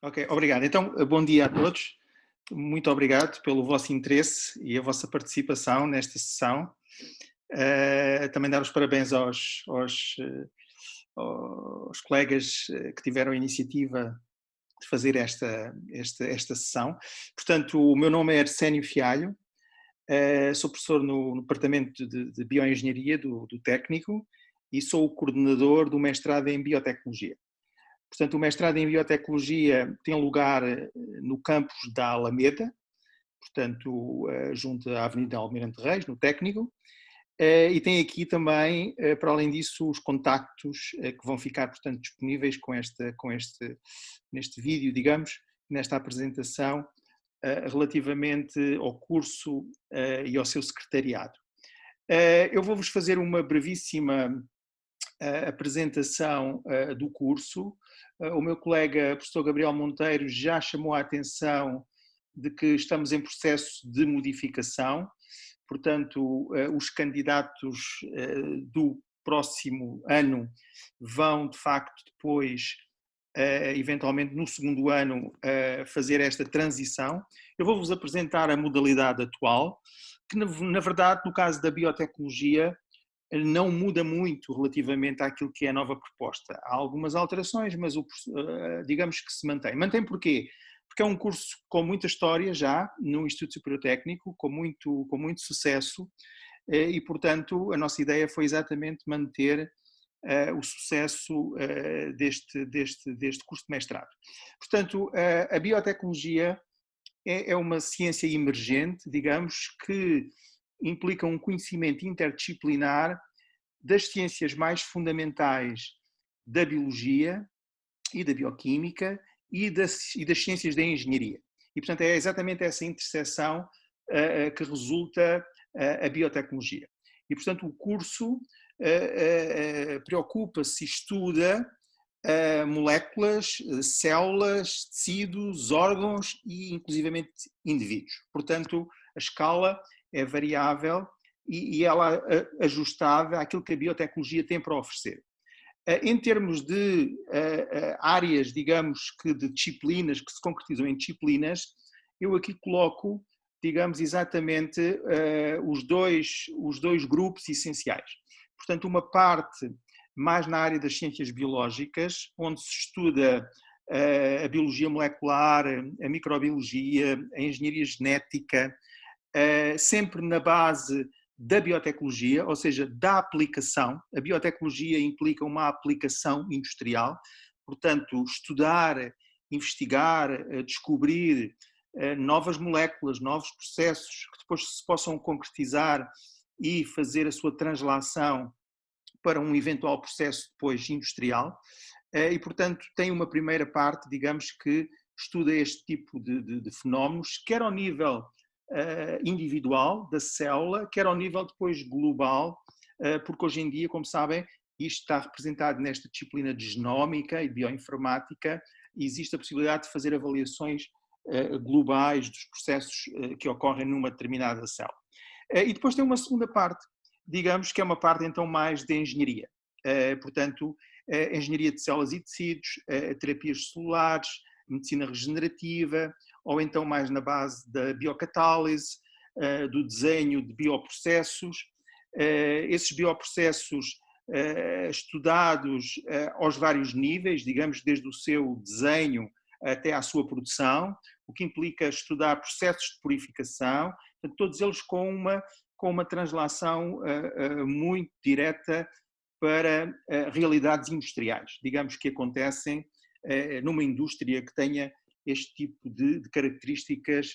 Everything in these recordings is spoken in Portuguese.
Ok, obrigado. Então, bom dia a todos. Muito obrigado pelo vosso interesse e a vossa participação nesta sessão. Também dar os parabéns aos colegas que tiveram a iniciativa de fazer esta sessão. Portanto, o meu nome é Arsénio Fialho, sou professor no Departamento de Bioengenharia do Técnico e sou o coordenador do mestrado em Biotecnologia. Portanto, o mestrado em Biotecnologia tem lugar no campus da Alameda, portanto, junto à Avenida Almirante Reis, no Técnico, e tem aqui também, para além disso, os contactos que vão ficar, portanto, disponíveis neste vídeo, digamos, nesta apresentação, relativamente ao curso e ao seu secretariado. Eu vou-vos fazer uma brevíssima apresentação do curso. O meu colega, professor Gabriel Monteiro, já chamou a atenção de que estamos em processo de modificação, portanto, os candidatos do próximo ano vão, de facto, depois, eventualmente no segundo ano, fazer esta transição. Eu vou-vos apresentar a modalidade atual, que na verdade, no caso da biotecnologia, não muda muito relativamente àquilo que é a nova proposta. Há algumas alterações, mas digamos que se mantém. Mantém porquê? Porque é um curso com muita história já no Instituto Superior Técnico, com muito sucesso, e portanto a nossa ideia foi exatamente manter o sucesso deste curso de mestrado. Portanto, a biotecnologia é uma ciência emergente, digamos, que implica um conhecimento interdisciplinar das ciências mais fundamentais da biologia e da bioquímica e das ciências da engenharia. E, portanto, é exatamente essa interseção que resulta a biotecnologia. E, portanto, o curso preocupa-se e estuda moléculas, células, tecidos, órgãos e, inclusivamente, indivíduos. Portanto, a escala é variável e ela ajustada àquilo que a biotecnologia tem para oferecer. Em termos de áreas, digamos que de disciplinas, que se concretizam em disciplinas, eu aqui coloco, digamos, exatamente os dois grupos essenciais. Portanto, uma parte mais na área das ciências biológicas, onde se estuda a biologia molecular, a microbiologia, a engenharia genética, sempre na base da biotecnologia, ou seja, da aplicação. A biotecnologia implica uma aplicação industrial, portanto, estudar, investigar, descobrir novas moléculas, novos processos que depois se possam concretizar e fazer a sua translação para um eventual processo depois industrial. E, portanto, tem uma primeira parte, digamos, que estuda este tipo de fenómenos, quer ao nível individual da célula, quer ao nível depois global, porque hoje em dia, como sabem, isto está representado nesta disciplina de genómica e bioinformática, e existe a possibilidade de fazer avaliações globais dos processos que ocorrem numa determinada célula. E depois tem uma segunda parte, digamos que é uma parte então mais de engenharia, portanto, engenharia de células e tecidos, terapias celulares, medicina regenerativa, ou então mais na base da biocatálise, do desenho de bioprocessos, esses bioprocessos estudados aos vários níveis, digamos, desde o seu desenho até à sua produção, o que implica estudar processos de purificação, portanto, todos eles com uma translação muito direta para realidades industriais, digamos, que acontecem numa indústria que tenha este tipo de características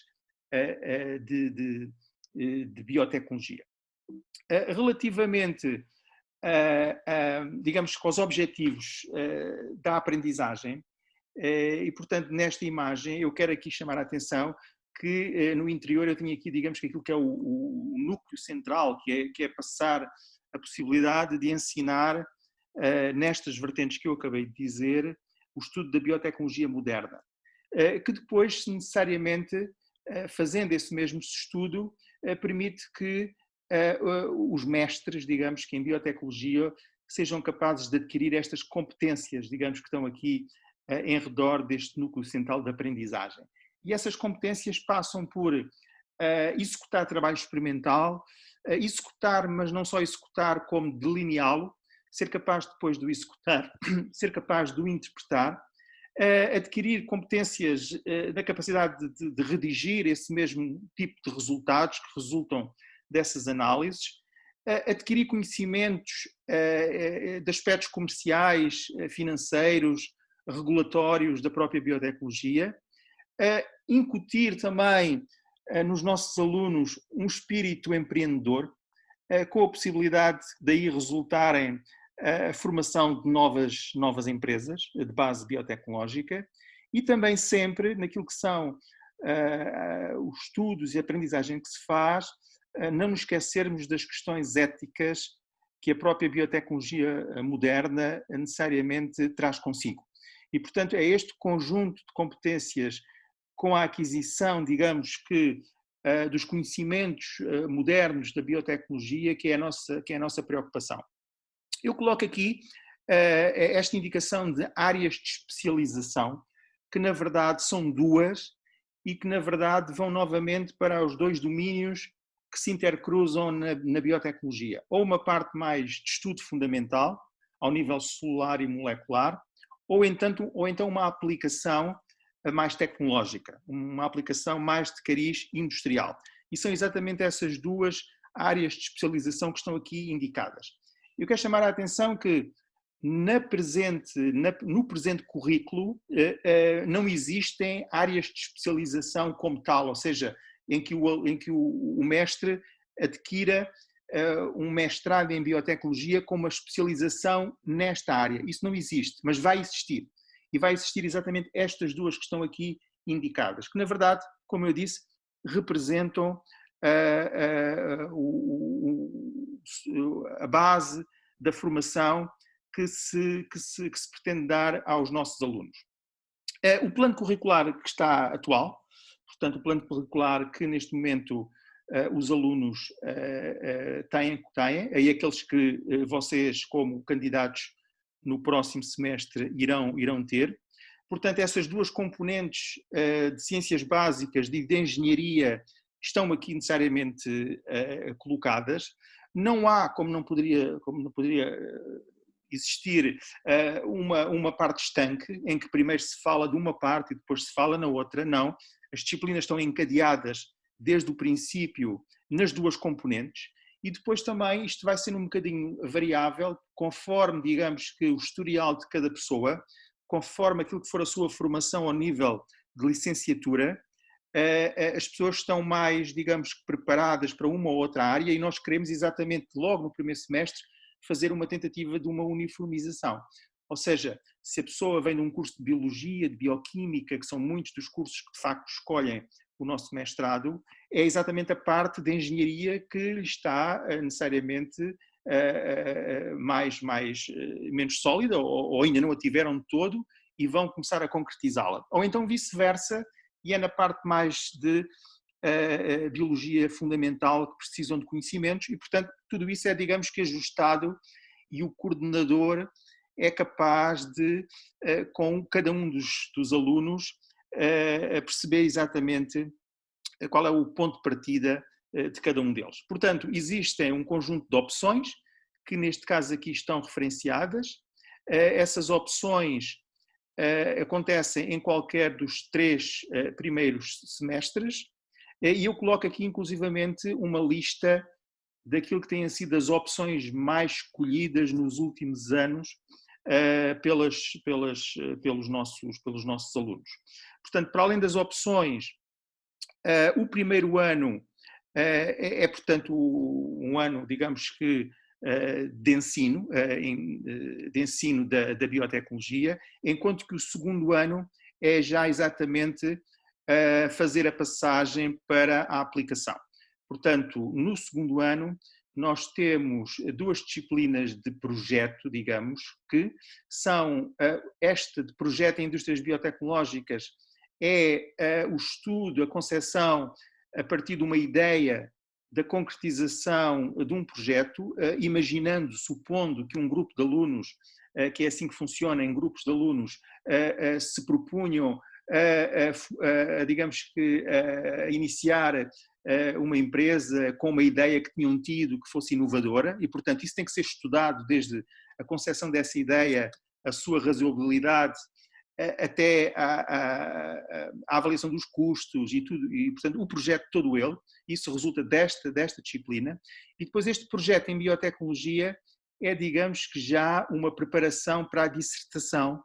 de biotecnologia. Relativamente, digamos, aos objetivos da aprendizagem, e portanto nesta imagem eu quero aqui chamar a atenção que no interior eu tenho aqui, digamos, que aquilo que é o núcleo central, que é passar a possibilidade de ensinar nestas vertentes que eu acabei de dizer, o estudo da biotecnologia moderna, que depois, necessariamente, fazendo esse mesmo estudo, permite que os mestres, digamos, que em biotecnologia sejam capazes de adquirir estas competências, digamos, que estão aqui em redor deste núcleo central de aprendizagem. E essas competências passam por executar trabalho experimental, executar, mas não só executar, como delineá-lo, ser capaz depois de o executar, ser capaz de o interpretar, adquirir competências da capacidade de redigir esse mesmo tipo de resultados que resultam dessas análises, adquirir conhecimentos de aspectos comerciais, financeiros, regulatórios da própria biotecnologia, incutir também nos nossos alunos um espírito empreendedor, com a possibilidade de daí resultarem a formação de novas empresas de base biotecnológica e também sempre naquilo que são os estudos e a aprendizagem que se faz, não nos esquecermos das questões éticas que a própria biotecnologia moderna necessariamente traz consigo. E, portanto, é este conjunto de competências com a aquisição, digamos que, dos conhecimentos modernos da biotecnologia que é a nossa preocupação. Eu coloco aqui esta indicação de áreas de especialização, que na verdade são duas e que na verdade vão novamente para os dois domínios que se intercruzam na biotecnologia. Ou uma parte mais de estudo fundamental, ao nível celular e molecular, ou então uma aplicação mais tecnológica, uma aplicação mais de cariz industrial. E são exatamente essas duas áreas de especialização que estão aqui indicadas. Eu quero chamar a atenção que no presente currículo não existem áreas de especialização como tal, ou seja, em que o mestre adquira um mestrado em biotecnologia com uma especialização nesta área. Isso não existe, mas vai existir. E vai existir exatamente estas duas que estão aqui indicadas, que na verdade, como eu disse, representam a base da formação que se pretende dar aos nossos alunos. O plano curricular que está atual, portanto o plano curricular que neste momento os alunos têm, aí aqueles que vocês como candidatos no próximo semestre irão ter. Portanto, essas duas componentes de ciências básicas, de engenharia, estão aqui necessariamente colocadas. Não há, como não poderia existir, uma parte estanque, em que primeiro se fala de uma parte e depois se fala na outra. Não. As disciplinas estão encadeadas desde o princípio nas duas componentes. E depois também isto vai ser um bocadinho variável, conforme, digamos, que o historial de cada pessoa, conforme aquilo que for a sua formação ao nível de licenciatura, as pessoas estão mais, digamos, preparadas para uma ou outra área e nós queremos exatamente logo no primeiro semestre fazer uma tentativa de uma uniformização. Ou seja, se a pessoa vem de um curso de biologia, de bioquímica, que são muitos dos cursos que de facto escolhem o nosso mestrado, é exatamente a parte de engenharia que está necessariamente menos sólida ou ainda não a tiveram de todo e vão começar a concretizá-la. Ou então vice-versa, e é na parte mais de biologia fundamental que precisam de conhecimentos e, portanto, tudo isso é, digamos que ajustado e o coordenador é capaz de, com cada um dos alunos, perceber exatamente qual é o ponto de partida de cada um deles. Portanto, existem um conjunto de opções que neste caso aqui estão referenciadas. Essas opções acontecem em qualquer dos 3 primeiros semestres e eu coloco aqui inclusivamente uma lista daquilo que têm sido as opções mais escolhidas nos últimos anos pelos nossos alunos. Portanto, para além das opções, o primeiro ano portanto, um ano, digamos que, de ensino da biotecnologia, enquanto que o segundo ano é já exatamente fazer a passagem para a aplicação. Portanto, no segundo ano, nós temos 2 disciplinas de projeto, digamos, que são esta de projeto em indústrias biotecnológicas, é o estudo, a concepção a partir de uma ideia da concretização de um projeto, imaginando, supondo que um grupo de alunos, que é assim que funciona, em grupos de alunos, se propunham, digamos que, a iniciar uma empresa com uma ideia que tinham tido que fosse inovadora e, portanto, isso tem que ser estudado desde a concepção dessa ideia, a sua razoabilidade, até a avaliação dos custos e tudo, e portanto o projeto todo ele, isso resulta desta disciplina, e depois este projeto em biotecnologia é, digamos que já uma preparação para a dissertação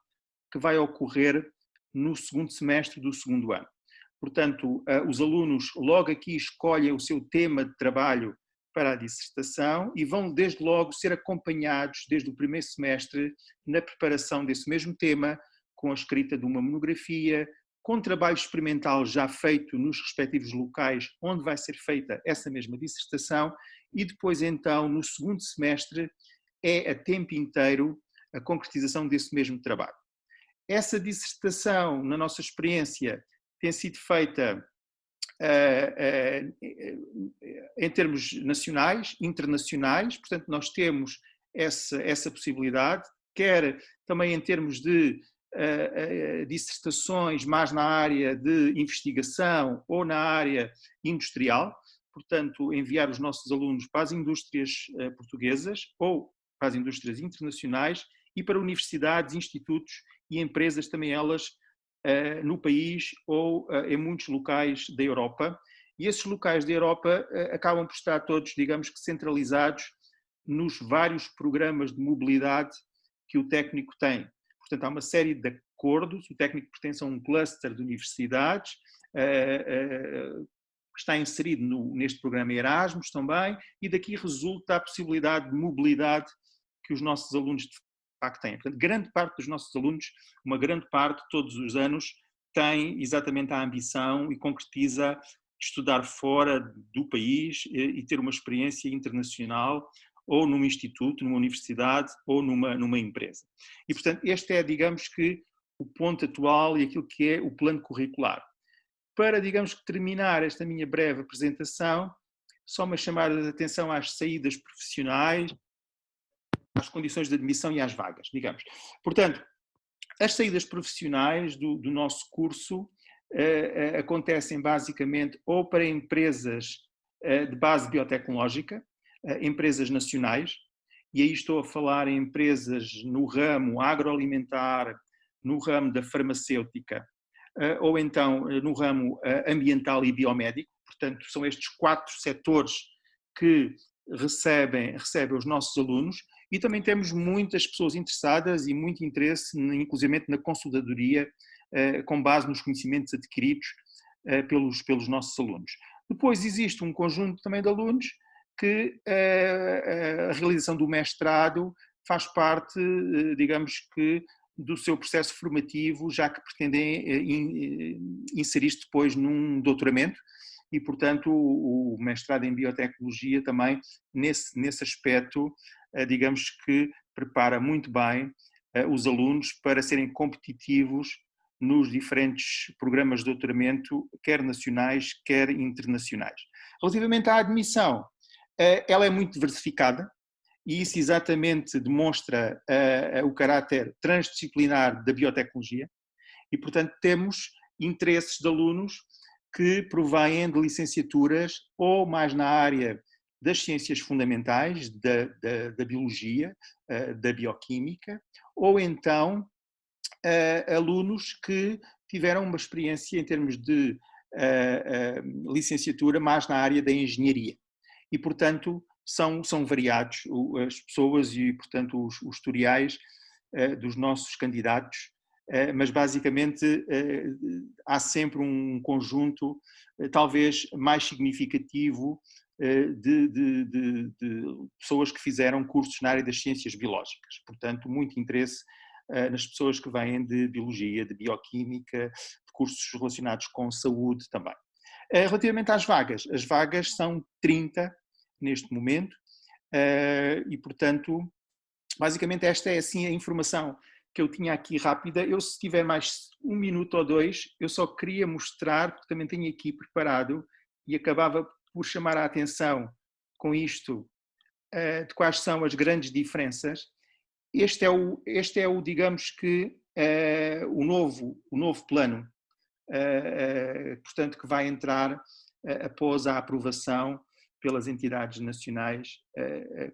que vai ocorrer no segundo semestre do segundo ano. Portanto, os alunos logo aqui escolhem o seu tema de trabalho para a dissertação e vão desde logo ser acompanhados desde o primeiro semestre na preparação desse mesmo tema, com a escrita de uma monografia, com trabalho experimental já feito nos respectivos locais onde vai ser feita essa mesma dissertação e depois então no segundo semestre é a tempo inteiro a concretização desse mesmo trabalho. Essa dissertação, na nossa experiência, tem sido feita em termos nacionais, internacionais, portanto nós temos essa possibilidade, quer também em termos de dissertações mais na área de investigação ou na área industrial, portanto enviar os nossos alunos para as indústrias portuguesas ou para as indústrias internacionais e para universidades, institutos e empresas também elas no país ou em muitos locais da Europa. E esses locais da Europa acabam por estar todos, digamos que centralizados nos vários programas de mobilidade que o técnico tem. Portanto, há uma série de acordos, o técnico pertence a um cluster de universidades, está inserido neste programa Erasmus também, e daqui resulta a possibilidade de mobilidade que os nossos alunos de facto têm. Portanto, grande parte dos nossos alunos, uma grande parte, todos os anos, tem exatamente a ambição e concretiza estudar fora do país e ter uma experiência internacional ou num instituto, numa universidade ou numa empresa. E, portanto, este é, digamos que, o ponto atual e aquilo que é o plano curricular. Para, digamos que, terminar esta minha breve apresentação, só uma chamada de atenção às saídas profissionais, às condições de admissão e às vagas, digamos. Portanto, as saídas profissionais do nosso curso acontecem basicamente ou para empresas de base biotecnológica, empresas nacionais, e aí estou a falar em empresas no ramo agroalimentar, no ramo da farmacêutica, ou então no ramo ambiental e biomédico. Portanto, são estes 4 setores que recebem os nossos alunos, e também temos muitas pessoas interessadas e muito interesse, inclusive na consultadoria, com base nos conhecimentos adquiridos pelos nossos alunos. Depois existe um conjunto também de alunos que a realização do mestrado faz parte, digamos que, do seu processo formativo, já que pretendem inserir-se depois num doutoramento e, portanto, o mestrado em biotecnologia também, nesse aspecto, digamos que prepara muito bem os alunos para serem competitivos nos diferentes programas de doutoramento, quer nacionais, quer internacionais. Relativamente à admissão, ela é muito diversificada e isso exatamente demonstra o caráter transdisciplinar da biotecnologia e, portanto, temos interesses de alunos que provêm de licenciaturas ou mais na área das ciências fundamentais, da biologia, da bioquímica, ou então alunos que tiveram uma experiência em termos de licenciatura mais na área da engenharia. E, portanto, são variados as pessoas e, portanto, os historiais dos nossos candidatos, mas basicamente há sempre um conjunto talvez mais significativo de pessoas que fizeram cursos na área das ciências biológicas. Portanto, muito interesse nas pessoas que vêm de biologia, de bioquímica, de cursos relacionados com saúde também. Relativamente às vagas, as vagas são 30 neste momento e, portanto, basicamente esta é assim a informação que eu tinha aqui rápida. Eu, se tiver mais 1 minuto ou 2, eu só queria mostrar, porque também tenho aqui preparado e acabava por chamar a atenção com isto de quais são as grandes diferenças. Este é o digamos que, o novo plano, portanto, que vai entrar após a aprovação pelas entidades nacionais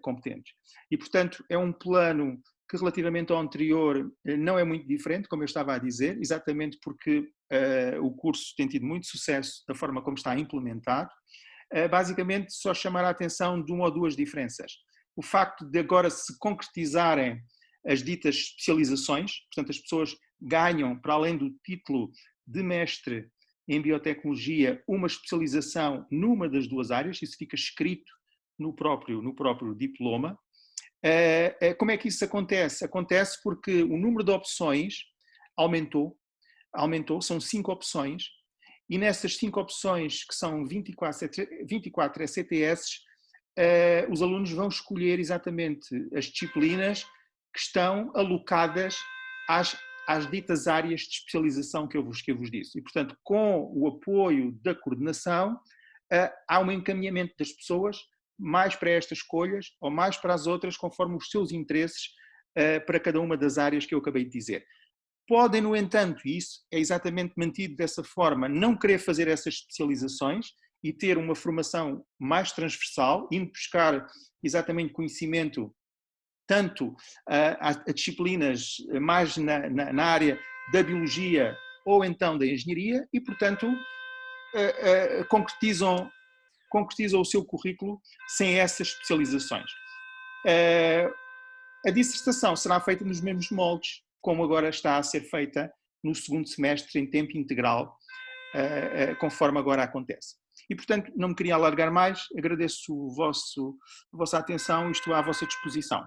competentes. E, portanto, é um plano que relativamente ao anterior não é muito diferente, como eu estava a dizer, exatamente porque o curso tem tido muito sucesso da forma como está implementado. Basicamente, só chamar a atenção de uma ou duas diferenças. O facto de agora se concretizarem as ditas especializações, portanto, as pessoas ganham, para além do título de mestre em biotecnologia, uma especialização numa das duas áreas, isso fica escrito no próprio diploma. Como é que isso acontece? Acontece porque o número de opções aumentou, são 5 opções, e nessas 5 opções, que são 24 ECTS, os alunos vão escolher exatamente as disciplinas que estão alocadas às ditas áreas de especialização que eu vos disse. E, portanto, com o apoio da coordenação, há um encaminhamento das pessoas mais para estas escolhas ou mais para as outras, conforme os seus interesses para cada uma das áreas que eu acabei de dizer. Podem, no entanto, e isso é exatamente mantido dessa forma, não querer fazer essas especializações e ter uma formação mais transversal, indo buscar exatamente conhecimento tanto a disciplinas mais na área da biologia ou então da engenharia e, portanto, concretizam o seu currículo sem essas especializações. A dissertação será feita nos mesmos moldes, como agora está a ser feita no segundo semestre em tempo integral, conforme agora acontece. E, portanto, não me queria alargar mais, agradeço a vossa atenção e estou à vossa disposição.